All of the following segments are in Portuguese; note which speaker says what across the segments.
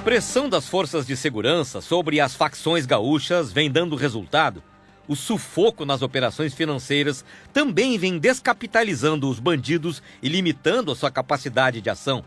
Speaker 1: pressão das forças de segurança sobre as facções gaúchas vem dando resultado. O sufoco nas operações financeiras também vem descapitalizando os bandidos e limitando a sua capacidade de ação.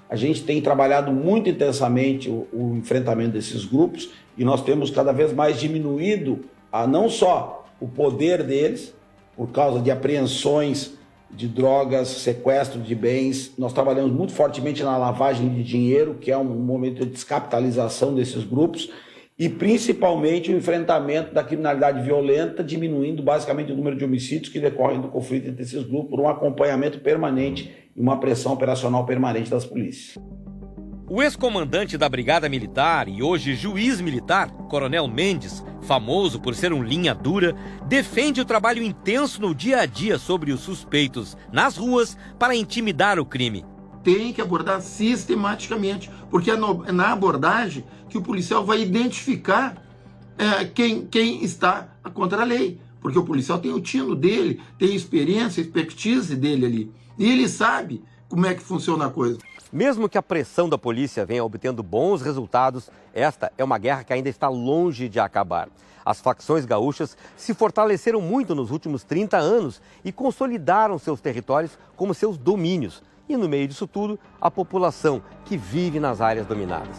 Speaker 2: A gente tem trabalhado muito intensamente o enfrentamento desses grupos e nós temos cada vez mais diminuído não só o poder deles, por causa de apreensões de drogas, sequestro de bens. Nós trabalhamos muito fortemente na lavagem de dinheiro, que é um momento de descapitalização desses grupos, e principalmente o enfrentamento da criminalidade violenta, diminuindo basicamente o número de homicídios que decorrem do conflito entre esses grupos, por um acompanhamento permanente e uma pressão operacional permanente das polícias.
Speaker 1: O ex-comandante da Brigada Militar e hoje juiz militar, Coronel Mendes, famoso por ser um linha dura, defende o trabalho intenso no dia a dia sobre os suspeitos nas ruas para intimidar o crime.
Speaker 3: Tem que abordar sistematicamente, porque é na abordagem que o policial vai identificar quem está contra a lei. Porque o policial tem o tino dele, tem experiência, expertise dele ali. E ele sabe como é que funciona a coisa.
Speaker 1: Mesmo que a pressão da polícia venha obtendo bons resultados, esta é uma guerra que ainda está longe de acabar. As facções gaúchas se fortaleceram muito nos últimos 30 anos e consolidaram seus territórios como seus domínios. E no meio disso tudo, a população que vive nas áreas dominadas.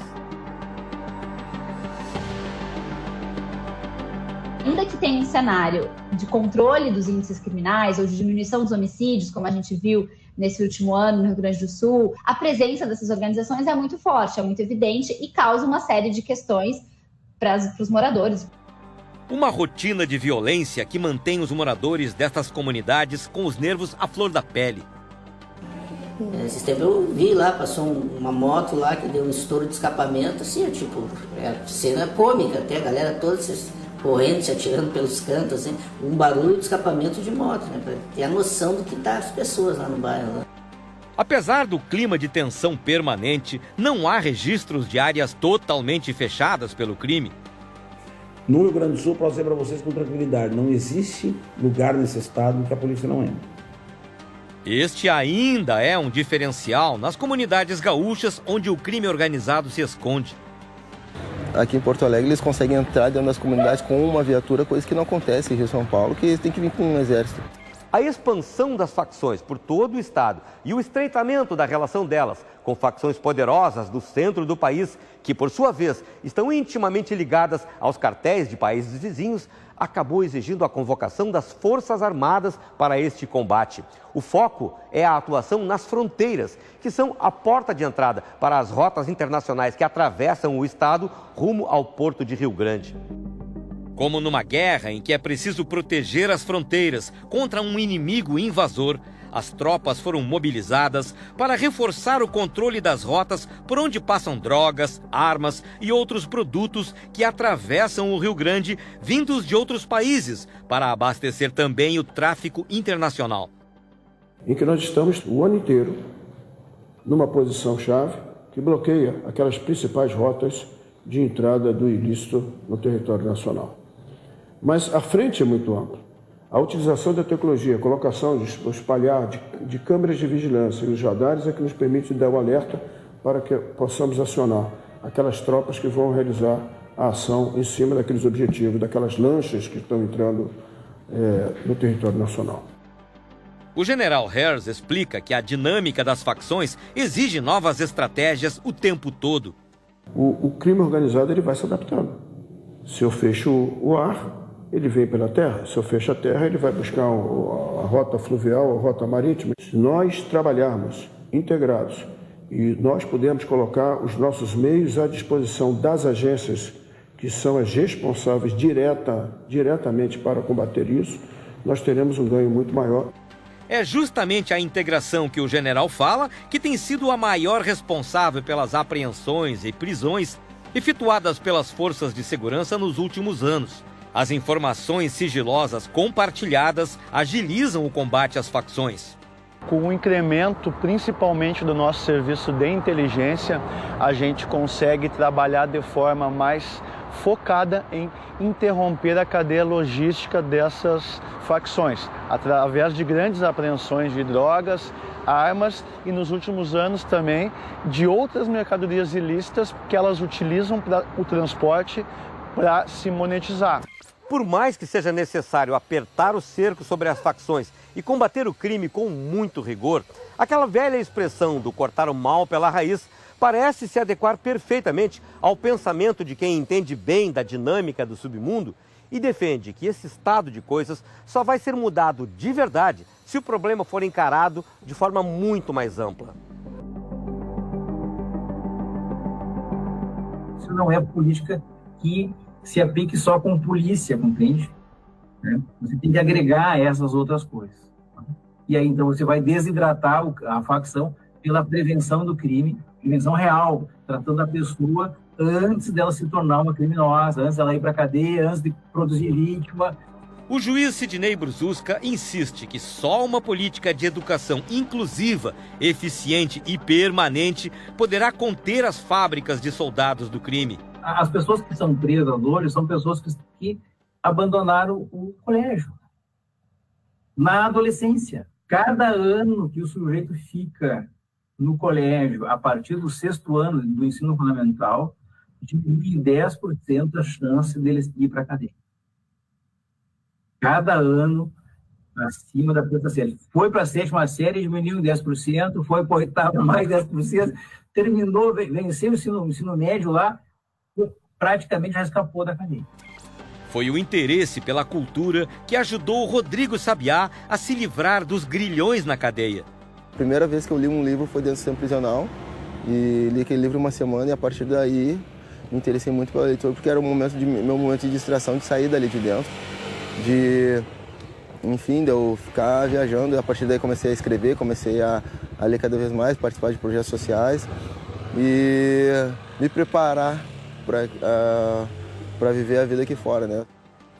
Speaker 4: Ainda que tenha um cenário de controle dos índices criminais ou de diminuição dos homicídios, como a gente viu nesse último ano no Rio Grande do Sul, a presença dessas organizações é muito forte, é muito evidente e causa uma série de questões para os moradores.
Speaker 1: Uma rotina de violência que mantém os moradores destas comunidades com os nervos à flor da pele.
Speaker 5: Esse tempo eu vi lá, passou uma moto lá que deu um estouro de escapamento, assim, cena cômica até, a galera toda correndo, se atirando pelos cantos, assim, um barulho de escapamento de moto, né, para ter a noção do que tá as pessoas lá no bairro. Né?
Speaker 1: Apesar do clima de tensão permanente, não há registros de áreas totalmente fechadas pelo crime.
Speaker 2: No Rio Grande do Sul, posso dizer para vocês com tranquilidade, não existe lugar nesse estado em que a polícia não entra.
Speaker 1: Este ainda é um diferencial nas comunidades gaúchas onde o crime organizado se esconde.
Speaker 6: Aqui em Porto Alegre eles conseguem entrar dentro das comunidades com uma viatura, coisa que não acontece em Rio São Paulo, que eles têm que vir com um exército.
Speaker 1: A expansão das facções por todo o estado e o estreitamento da relação delas com facções poderosas do centro do país, que por sua vez estão intimamente ligadas aos cartéis de países vizinhos, acabou exigindo a convocação das Forças Armadas para este combate. O foco é a atuação nas fronteiras, que são a porta de entrada para as rotas internacionais que atravessam o estado rumo ao porto de Rio Grande. Como numa guerra em que é preciso proteger as fronteiras contra um inimigo invasor, as tropas foram mobilizadas para reforçar o controle das rotas por onde passam drogas, armas e outros produtos que atravessam o Rio Grande vindos de outros países, para abastecer também o tráfico internacional.
Speaker 7: Em que nós estamos o ano inteiro numa posição-chave que bloqueia aquelas principais rotas de entrada do ilícito no território nacional. Mas a frente é muito ampla. A utilização da tecnologia, a colocação, o espalhar de câmeras de vigilância e os radares é que nos permite dar o alerta para que possamos acionar aquelas tropas que vão realizar a ação em cima daqueles objetivos, daquelas lanchas que estão entrando no território nacional.
Speaker 1: O general Herz explica que a dinâmica das facções exige novas estratégias o tempo todo.
Speaker 7: O crime organizado ele vai se adaptando. Se eu fecho o ar, ele vem pela terra. Se eu fecho a terra, ele vai buscar a rota fluvial, a rota marítima. Se nós trabalharmos integrados e nós pudermos colocar os nossos meios à disposição das agências que são as responsáveis diretamente para combater isso, nós teremos um ganho muito maior.
Speaker 1: É justamente a integração que o general fala que tem sido a maior responsável pelas apreensões e prisões efetuadas pelas forças de segurança nos últimos anos. As informações sigilosas compartilhadas agilizam o combate às facções.
Speaker 8: Com o incremento, principalmente do nosso serviço de inteligência, a gente consegue trabalhar de forma mais focada em interromper a cadeia logística dessas facções, através de grandes apreensões de drogas, armas e, nos últimos anos também, de outras mercadorias ilícitas que elas utilizam para o transporte para se monetizar.
Speaker 1: Por mais que seja necessário apertar o cerco sobre as facções e combater o crime com muito rigor, aquela velha expressão do cortar o mal pela raiz parece se adequar perfeitamente ao pensamento de quem entende bem da dinâmica do submundo e defende que esse estado de coisas só vai ser mudado de verdade se o problema for encarado de forma muito mais ampla.
Speaker 9: Isso não é política que se aplique só com polícia, compreende? Você tem que agregar essas outras coisas. E aí, então, você vai desidratar a facção pela prevenção do crime, prevenção real, tratando a pessoa antes dela se tornar uma criminosa, antes dela ir para a cadeia, antes de produzir vítima.
Speaker 1: O juiz Sidney Brzuska insiste que só uma política de educação inclusiva, eficiente e permanente poderá conter as fábricas de soldados do crime.
Speaker 9: As pessoas que são presas hoje são pessoas que abandonaram o colégio na adolescência. Cada ano que o sujeito fica no colégio, a partir do 6º ano do ensino fundamental, diminui 10% a chance deles ir para a cadeia. Cada ano, acima da 5ª série. Foi para a 7ª série, diminuiu 10%, foi para a 8ª, mais 10%, terminou, venceu o ensino médio lá, praticamente já escapou da cadeia.
Speaker 1: Foi o interesse pela cultura que ajudou Rodrigo Sabiá a se livrar dos grilhões na cadeia.
Speaker 6: A primeira vez que eu li um livro foi dentro do sistema prisional, e li aquele livro uma semana, e a partir daí me interessei muito pela leitura, porque era meu momento de distração, de sair dali de dentro, de eu ficar viajando, e a partir daí comecei a escrever, comecei a ler cada vez mais, participar de projetos sociais e me preparar para viver a vida aqui fora, né?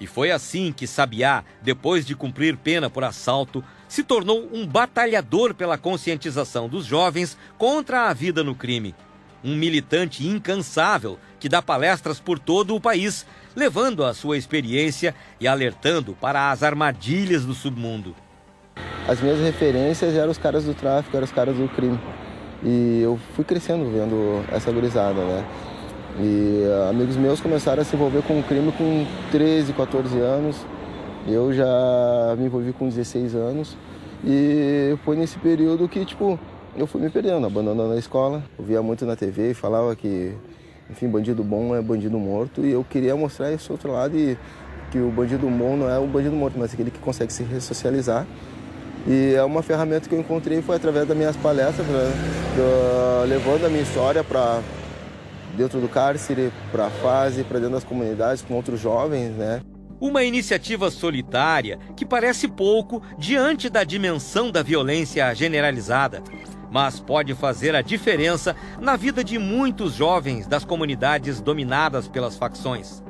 Speaker 1: E foi assim que Sabiá, depois de cumprir pena por assalto, se tornou um batalhador pela conscientização dos jovens contra a vida no crime. Um militante incansável que dá palestras por todo o país, levando a sua experiência e alertando para as armadilhas do submundo.
Speaker 6: As minhas referências eram os caras do tráfico, eram os caras do crime. E eu fui crescendo vendo essa gurizada, né? E amigos meus começaram a se envolver com o crime com 13, 14 anos. Eu já me envolvi com 16 anos. E foi nesse período que, eu fui me perdendo, abandonando a escola. Eu via muito na TV e falava que, bandido bom é bandido morto. E eu queria mostrar esse outro lado, e que o bandido bom não é o bandido morto, mas aquele que consegue se ressocializar. E é uma ferramenta que eu encontrei, foi através das minhas palestras, levando a minha história para dentro do cárcere, para a fase, para dentro das comunidades, com outros jovens, né?
Speaker 1: Uma iniciativa solitária que parece pouco diante da dimensão da violência generalizada, mas pode fazer a diferença na vida de muitos jovens das comunidades dominadas pelas facções.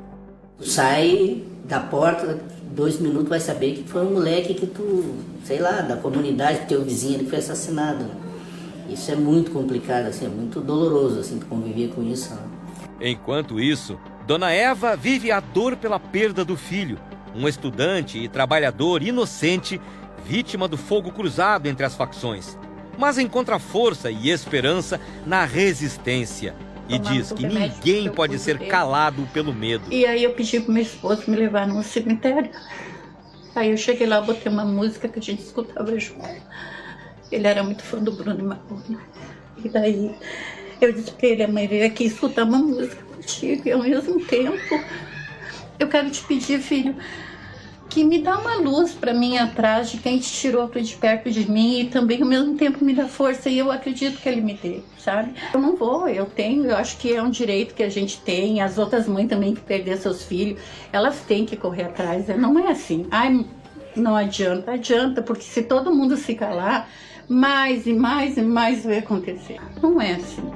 Speaker 5: Sai da porta, 2 minutos vai saber que foi um moleque que da comunidade, teu vizinho, que foi assassinado. Isso é muito complicado, é muito doloroso, conviver com isso.
Speaker 1: Enquanto isso, Dona Eva vive a dor pela perda do filho, um estudante e trabalhador inocente, vítima do fogo cruzado entre as facções. Mas encontra força e esperança na resistência e diz que ninguém pode ser calado pelo medo.
Speaker 10: E aí eu pedi para meu esposo me levar no cemitério. Aí eu cheguei lá, botei uma música que a gente escutava junto. Ele era muito fã do Bruno Marrone. E daí eu disse para ele: a mãe veio aqui escutar uma música contigo, e ao mesmo tempo eu quero te pedir, filho, que me dá uma luz para mim atrás de quem te tirou de perto de mim, e também ao mesmo tempo me dá força, e eu acredito que ele me dê, sabe? Eu não vou, eu acho que é um direito que a gente tem, as outras mães também que perderam seus filhos, elas têm que correr atrás, não é assim, não adianta, porque se todo mundo se calar, mais e mais e mais vai acontecer. Não é assim.